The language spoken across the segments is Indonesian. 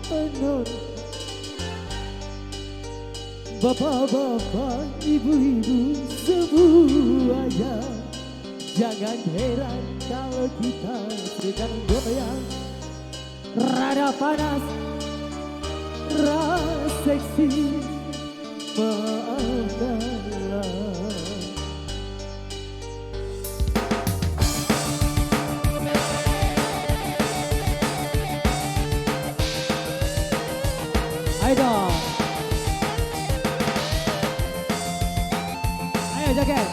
penonton, bapak-bapak, ibu-ibu semuanya, jangan heran kalau kita sedang goyang. Rada panas, rada seksi, maafkanlah. Ayo dong, ayo joget.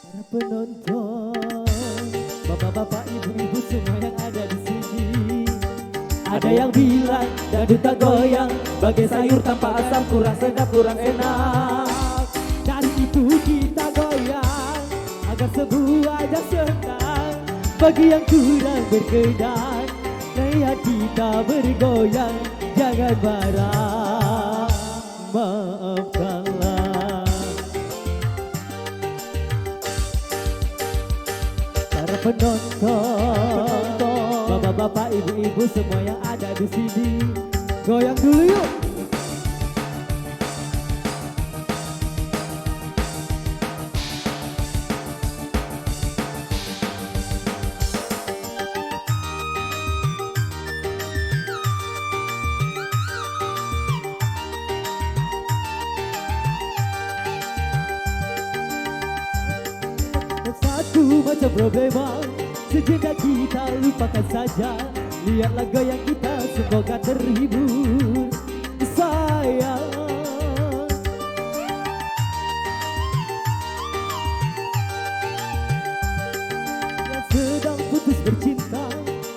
Para penonton, bapak-bapak, ibu-ibu semua yang ada di sini. Ada yang bilang dangdut tak goyang, bagai sayur tanpa asam, kurang sedap, kurang enak. Dari itu kita goyang agar semuanya senang. Bagi yang kurang berkenan, lihat kita bergoyang, jangan marah, maafkanlah. Para penonton, bapak-bapak, ibu-ibu semua yang ada di sini, goyang dulu yuk. Satu macam problema, sejenak kita lupakan saja. Lihatlah goyang kita, semoga terhibur, sayang. Yang sedang putus bercinta,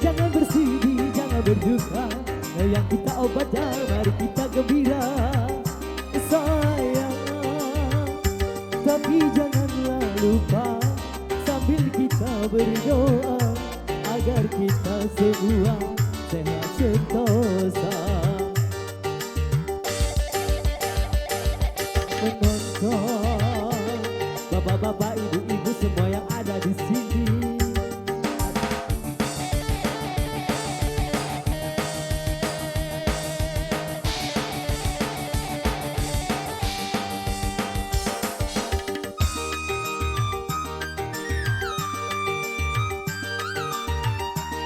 jangan bersedih, jangan berduka. Goyang kita obatnya, mari kita gembira, sayang. Tapi janganlah lupa sambil kita berdoa agar kita semua sehat sentosa. Penonton, bapak-bapak, ibu-ibu semua yang ada di sini.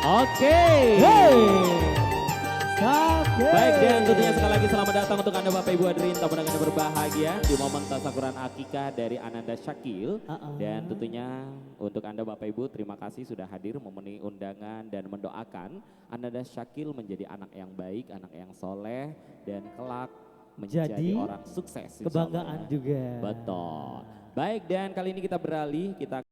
Oke. Hey, Baik, dan tentunya sekali lagi selamat datang untuk Anda Bapak Ibu hadirin tamu undangan yang berbahagia di momen tasakuran akikah dari Ananda Syakil. Dan tentunya untuk Anda Bapak Ibu terima kasih sudah hadir memenuhi undangan dan mendoakan Ananda Syakil menjadi anak yang baik, anak yang soleh dan kelak menjadi jadi orang sukses. kebanggaan juga. Betul. Baik, dan kali ini kita beralih, kita